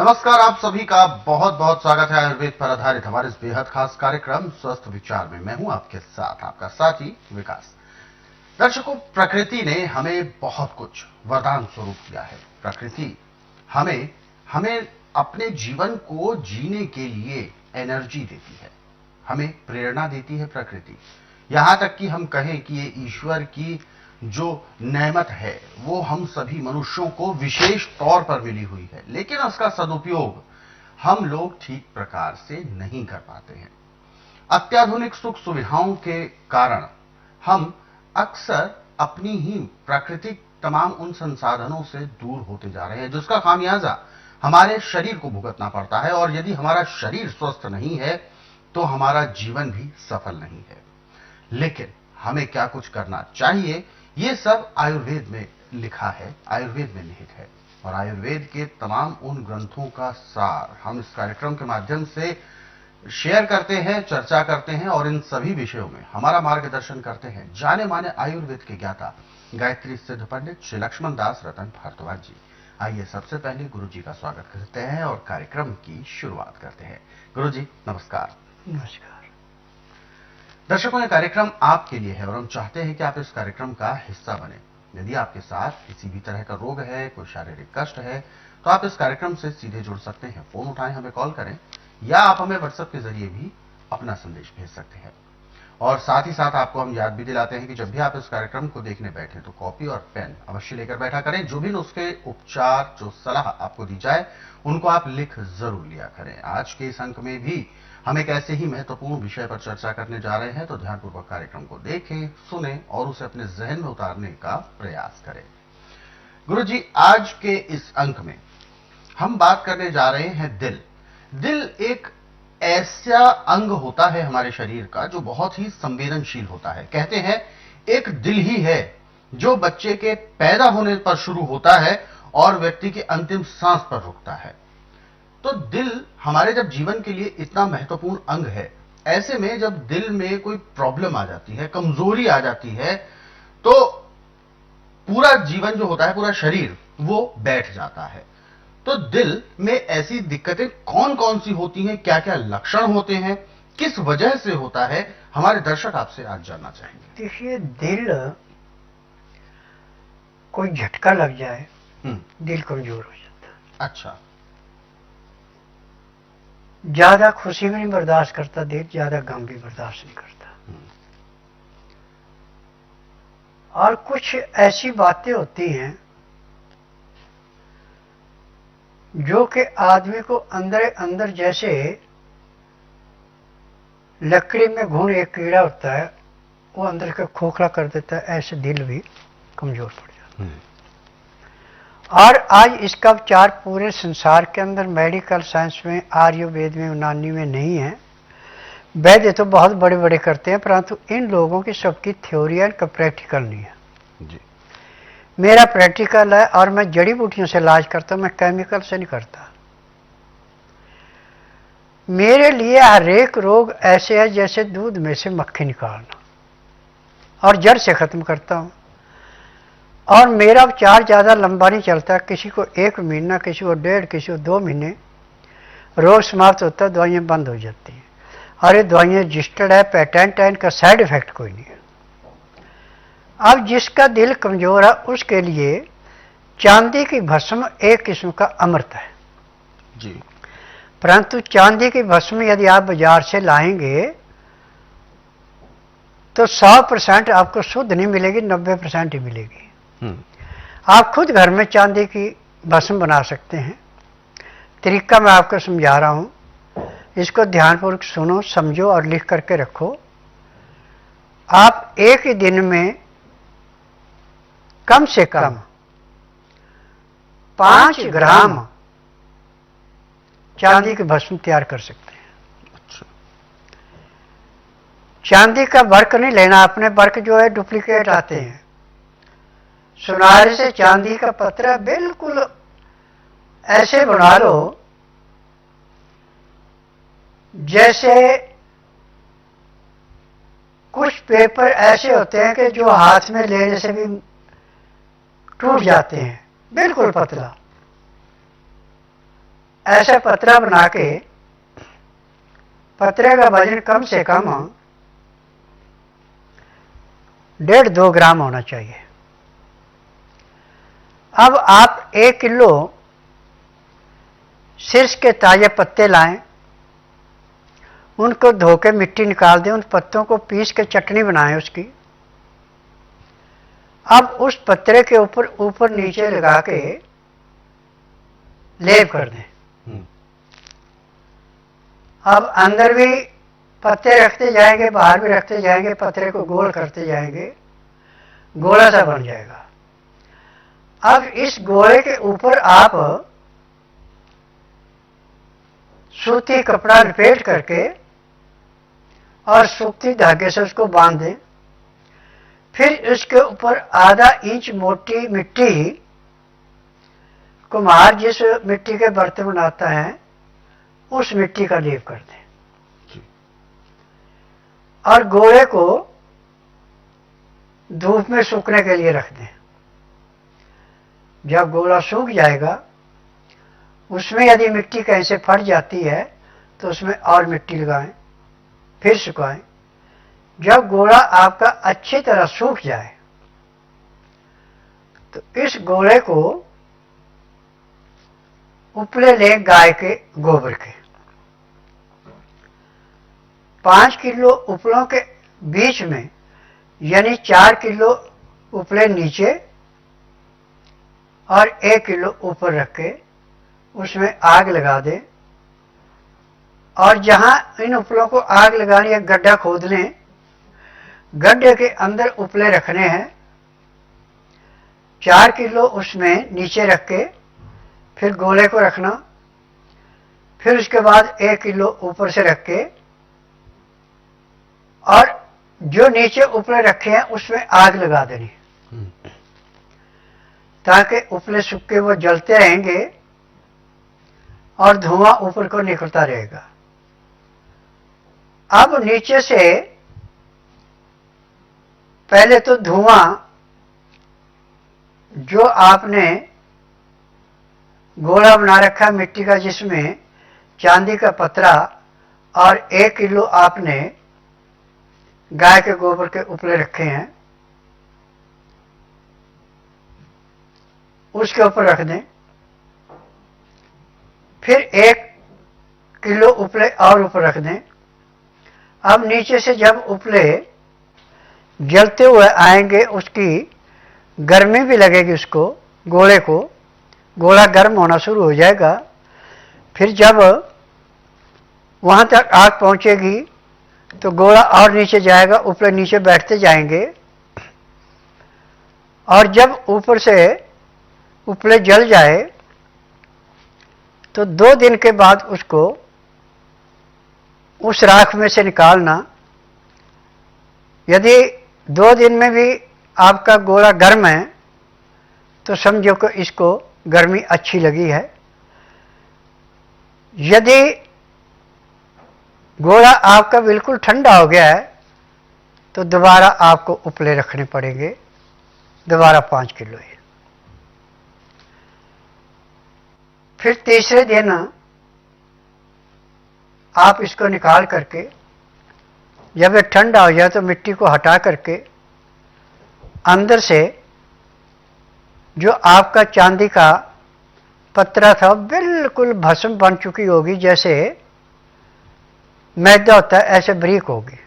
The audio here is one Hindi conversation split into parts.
नमस्कार, आप सभी का बहुत बहुत स्वागत है आयुर्वेद पर आधारित हमारे इस बेहद खास कार्यक्रम स्वस्थ विचार में। मैं हूं आपके साथ आपका साथी विकास। दर्शकों, प्रकृति ने हमें बहुत कुछ वरदान स्वरूप दिया है। प्रकृति हमें हमें अपने जीवन को जीने के लिए एनर्जी देती है, हमें प्रेरणा देती है प्रकृति। यहां तक कि हम कहें कि ये ईश्वर की जो नेमत है वो हम सभी मनुष्यों को विशेष तौर पर मिली हुई है, लेकिन उसका सदुपयोग हम लोग ठीक प्रकार से नहीं कर पाते हैं। अत्याधुनिक सुख सुविधाओं के कारण हम अक्सर अपनी ही प्राकृतिक तमाम उन संसाधनों से दूर होते जा रहे हैं, जिसका खामियाजा हमारे शरीर को भुगतना पड़ता है। और यदि हमारा शरीर स्वस्थ नहीं है तो हमारा जीवन भी सफल नहीं है। लेकिन हमें क्या कुछ करना चाहिए, ये सब आयुर्वेद में लिखा है, आयुर्वेद में निहित है। और आयुर्वेद के तमाम उन ग्रंथों का सार हम इस कार्यक्रम के माध्यम से शेयर करते हैं, चर्चा करते हैं और इन सभी विषयों में हमारा मार्गदर्शन करते हैं जाने माने आयुर्वेद के ज्ञाता गायत्री सिद्ध पंडित श्री लक्ष्मण दास रतन भारद्वाज जी। आइए सबसे पहले गुरु जी का स्वागत करते हैं और कार्यक्रम की शुरुआत करते हैं। गुरु जी नमस्कार। नमस्कार। दर्शकों, यह कार्यक्रम आपके लिए है और हम चाहते हैं कि आप इस कार्यक्रम का हिस्सा बने। यदि आपके साथ किसी भी तरह का रोग है, कोई शारीरिक कष्ट है, तो आप इस कार्यक्रम से सीधे जुड़ सकते हैं। फोन उठाएं, हमें कॉल करें या आप हमें व्हाट्सएप के जरिए भी अपना संदेश भेज सकते हैं। और साथ ही साथ आपको हम याद भी दिलाते हैं कि जब भी आप इस कार्यक्रम को देखने बैठे तो कॉपी और पेन अवश्य लेकर बैठा करें। जो भी नुस्खे, उपचार, जो सलाह आपको दी जाए उनको आप लिख जरूर लिया करें। आज के इस अंक में भी हम एक ऐसे ही महत्वपूर्ण विषय पर चर्चा करने जा रहे हैं, तो ध्यानपूर्वक कार्यक्रम को देखें, सुने और उसे अपने जहन में उतारने का प्रयास करें। गुरु जी, आज के इस अंक में हम बात करने जा रहे हैं दिल। दिल एक ऐसा अंग होता है हमारे शरीर का जो बहुत ही संवेदनशील होता है। कहते हैं एक दिल ही है जो बच्चे के पैदा होने पर शुरू होता है और व्यक्ति की अंतिम सांस पर रुकता है। तो दिल हमारे जब जीवन के लिए इतना महत्वपूर्ण अंग है, ऐसे में जब दिल में कोई प्रॉब्लम आ जाती है, कमजोरी आ जाती है, तो पूरा जीवन जो होता है, पूरा शरीर वो बैठ जाता है। तो दिल में ऐसी दिक्कतें कौन कौन सी होती हैं, क्या क्या लक्षण होते हैं, किस वजह से होता है, हमारे दर्शक आपसे आज जानना चाहेंगे। देखिए, दिल कोई झटका लग जाए दिल कमजोर हो जाता है। अच्छा। ज्यादा खुशी भी नहीं बर्दाश्त करता दिल, ज्यादा गम भी बर्दाश्त नहीं करता। और कुछ ऐसी बातें होती हैं जो कि आदमी को अंदर अंदर, जैसे लकड़ी में घुन एक कीड़ा होता है, वो अंदर का खोखला कर देता है, ऐसे दिल भी कमजोर पड़ जाता है। और आज इसका उपचार पूरे संसार के अंदर मेडिकल साइंस में, आयुर्वेद में, यूनानी में नहीं है। वैद्य तो बहुत बड़े बड़े करते हैं, परंतु इन लोगों की सबकी थ्योरी है, इनका प्रैक्टिकल नहीं है जी। मेरा प्रैक्टिकल है और मैं जड़ी बूटियों से इलाज करता हूं, मैं केमिकल से नहीं करता। मेरे लिए हर एक रोग ऐसे है जैसे दूध में से मक्खी निकालना, और जड़ से खत्म करता हूं। और मेरा उपचार ज्यादा लंबा नहीं चलता, किसी को 1 महीना, किसी को 1.5, किसी को 2 महीने, रोग समाप्त होता है, दवाइयां बंद हो जाती हैं। और ये दवाइयां रजिस्टर्ड है, पेटेंट है, इनका साइड इफेक्ट कोई नहीं है। अब जिसका दिल कमजोर है उसके लिए चांदी की भस्म एक किस्म का अमृत है जी। परंतु चांदी की भस्म यदि आप बाजार से लाएंगे तो 100% आपको शुद्ध नहीं मिलेगी, 90% ही मिलेगी। आप खुद घर में चांदी की भस्म बना सकते हैं। तरीका मैं आपको समझा रहा हूं, इसको ध्यानपूर्वक सुनो, समझो और लिख करके रखो। आप एक ही दिन में कम से कम 5 ग्राम चांदी की भस्म तैयार कर सकते हैं। अच्छा। चांदी का वर्क नहीं लेना आपने, वर्क जो है डुप्लीकेट आते हैं। सुनार से चांदी का पत्रा बिल्कुल ऐसे बना लो जैसे कुछ पेपर ऐसे होते हैं कि जो हाथ में लेने से भी टूट जाते हैं, बिल्कुल पतला। ऐसा पतरा बना के, पतरे का वजन कम से कम 1.5-2 ग्राम होना चाहिए। अब आप 1 किलो शीर्ष के ताजे पत्ते लाएं, उनको धो के मिट्टी निकाल दें, उन पत्तों को पीस के चटनी बनाएं उसकी। अब उस पत्रे के ऊपर ऊपर नीचे लगा के लेप कर दें। अब अंदर भी पत्ते रखते जाएंगे, बाहर भी रखते जाएंगे, पत्रे को गोल करते जाएंगे, गोला सा बन जाएगा। अब इस गोले के ऊपर आप सूती कपड़ा लपेट करके और सूती धागे से उसको बांध दें। फिर इसके ऊपर आधा इंच मोटी मिट्टी, कुम्हार जिस मिट्टी के बर्तन बनाता है उस मिट्टी का लेप कर दें और गोले को धूप में सूखने के लिए रख दें। जब गोला सूख जाएगा, उसमें यदि मिट्टी कहीं से फट जाती है तो उसमें और मिट्टी लगाएं, फिर सुखाएं। जब गोला आपका अच्छी तरह सूख जाए तो इस गोले को उपले लें गाय के गोबर के। 5 किलो उपलों के बीच में, यानी 4 किलो उपले नीचे और 1 किलो ऊपर रख के उसमें आग लगा दें। और जहां इन उपलों को आग लगानी है, गड्ढा खोद लें, गड्ढे के अंदर उपले रखने हैं। 4 किलो उसमें नीचे रख के फिर गोले को रखना, फिर उसके बाद 1 किलो ऊपर से रख के, और जो नीचे उपले रखे हैं उसमें आग लगा देनी ताकि उपले सूख के वो जलते रहेंगे और धुआं ऊपर को निकलता रहेगा। अब नीचे से पहले तो धुआं जो आपने गोला बना रखा मिट्टी का, जिसमें चांदी का पतरा और 1 किलो आपने गाय के गोबर के उपले रखे हैं, उसके ऊपर रख दें। फिर 1 किलो उपले और ऊपर रख दें। अब नीचे से जब उपले जलते हुए आएंगे, उसकी गर्मी भी लगेगी उसको, गोले को, गोला गर्म होना शुरू हो जाएगा। फिर जब वहां तक आग पहुंचेगी तो गोला और नीचे जाएगा, उपले नीचे बैठते जाएंगे। और जब ऊपर से उपले जल जाए तो 2 दिन के बाद उसको उस राख में से निकालना। यदि 2 दिन में भी आपका गोला गर्म है तो समझो कि इसको गर्मी अच्छी लगी है। यदि गोला आपका बिल्कुल ठंडा हो गया है तो दोबारा आपको उपले रखने पड़ेंगे, दोबारा 5 किलो ही। फिर तीसरे दिन आप इसको निकाल करके, जब ये ठंडा हो जाए तो मिट्टी को हटा करके अंदर से जो आपका चांदी का पतरा था बिल्कुल भस्म बन चुकी होगी, जैसे मैदा होता है ऐसे बारीक होगी।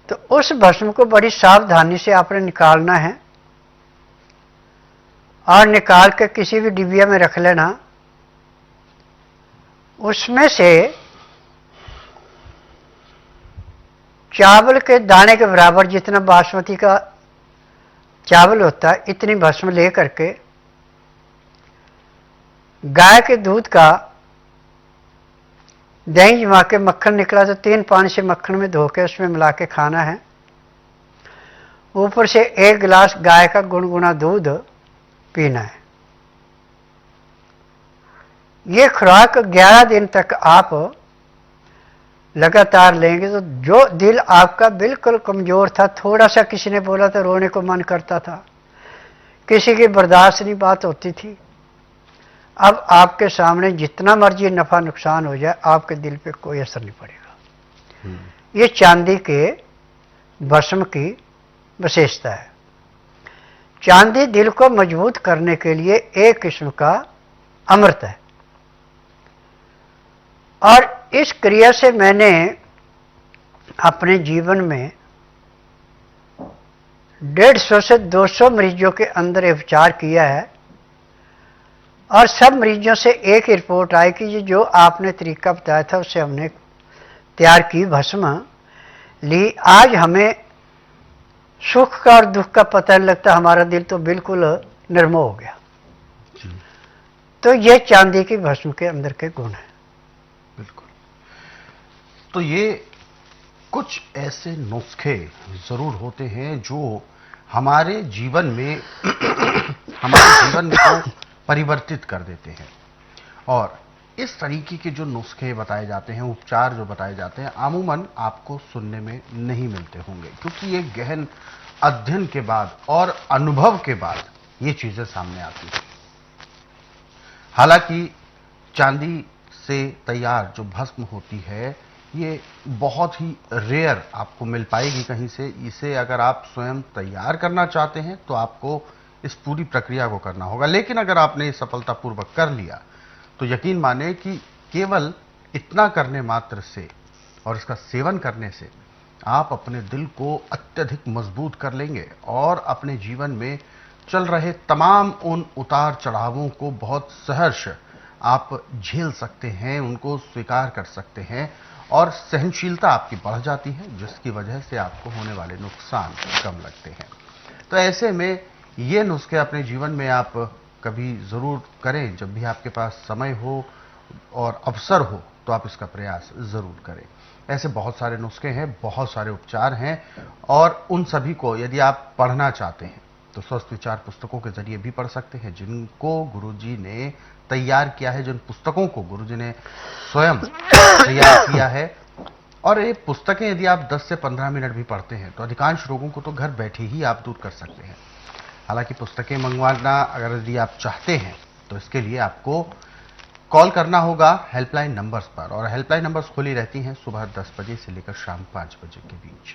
तो उस भस्म को बड़ी सावधानी से आपने निकालना है और निकाल के किसी भी डिबिया में रख लेना। उसमें से चावल के दाने के बराबर, जितना बासमती का चावल होता है, इतनी भस्म ले करके गाय के दूध का दही जमा के, मक्खन निकला तो 3 पानी से मक्खन में धो के उसमें मिला के खाना है। ऊपर से 1 गिलास गाय का गुनगुना दूध पीना है। ये खुराक 11 दिन तक आप लगातार लेंगे तो जो दिल आपका बिल्कुल कमजोर था, थोड़ा सा किसी ने बोला तो रोने को मन करता था, किसी की बर्दाश्त नहीं बात होती थी, अब आपके सामने जितना मर्जी नफा नुकसान हो जाए, आपके दिल पे कोई असर नहीं पड़ेगा। ये चांदी के भस्म की विशेषता है। चांदी दिल को मजबूत करने के लिए एक किस्म का अमृत है, और इस क्रिया से मैंने अपने जीवन में 150 से 200 मरीजों के अंदर उपचार किया है, और सब मरीजों से एक ही रिपोर्ट आई कि ये जो आपने तरीका बताया था उससे हमने तैयार की भस्म ली, आज हमें सुख का और दुख का पता नहीं लगता, हमारा दिल तो बिल्कुल निर्मोह हो गया। तो ये चांदी की भस्म के अंदर के गुण हैं। बिल्कुल। तो ये कुछ ऐसे नुस्खे जरूर होते हैं जो हमारे जीवन में को परिवर्तित कर देते हैं, और इस तरीके के जो नुस्खे बताए जाते हैं, उपचार जो बताए जाते हैं, अमूमन आपको सुनने में नहीं मिलते होंगे, क्योंकि ये गहन अध्ययन के बाद और अनुभव के बाद ये चीजें सामने आती हैं। हालांकि चांदी से तैयार जो भस्म होती है ये बहुत ही रेयर आपको मिल पाएगी कहीं से। इसे अगर आप स्वयं तैयार करना चाहते हैं तो आपको इस पूरी प्रक्रिया को करना होगा, लेकिन अगर आपने सफलतापूर्वक कर लिया तो यकीन माने कि केवल इतना करने मात्र से और इसका सेवन करने से आप अपने दिल को अत्यधिक मजबूत कर लेंगे, और अपने जीवन में चल रहे तमाम उन उतार चढ़ावों को बहुत सहर्ष आप झेल सकते हैं, उनको स्वीकार कर सकते हैं, और सहनशीलता आपकी बढ़ जाती है, जिसकी वजह से आपको होने वाले नुकसान कम लगते हैं। तो ऐसे में ये नुस्खे अपने जीवन में आप कभी ज़रूर करें। जब भी आपके पास समय हो और अवसर हो तो आप इसका प्रयास ज़रूर करें। ऐसे बहुत सारे नुस्खे हैं, बहुत सारे उपचार हैं, और उन सभी को यदि आप पढ़ना चाहते हैं तो स्वस्थ विचार पुस्तकों के जरिए भी पढ़ सकते हैं, जिनको गुरुजी ने तैयार किया है, जिन पुस्तकों को गुरुजी ने स्वयं तैयार किया है। और ये पुस्तकें यदि आप 10 से 15 मिनट भी पढ़ते हैं तो अधिकांश रोगों को तो घर बैठे ही आप दूर कर सकते हैं। हालांकि पुस्तकें मंगवाना अगर यदि आप चाहते हैं तो इसके लिए आपको कॉल करना होगा हेल्पलाइन नंबर्स पर, और हेल्पलाइन नंबर्स खुली रहती हैं सुबह 10 बजे से लेकर शाम 5 बजे के बीच।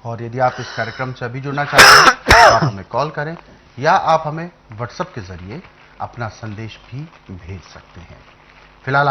और यदि आप इस कार्यक्रम से अभी जुड़ना चाहते हैं तो आप हमें कॉल करें, या आप हमें व्हाट्सएप के जरिए अपना संदेश भी भेज सकते हैं। फिलहाल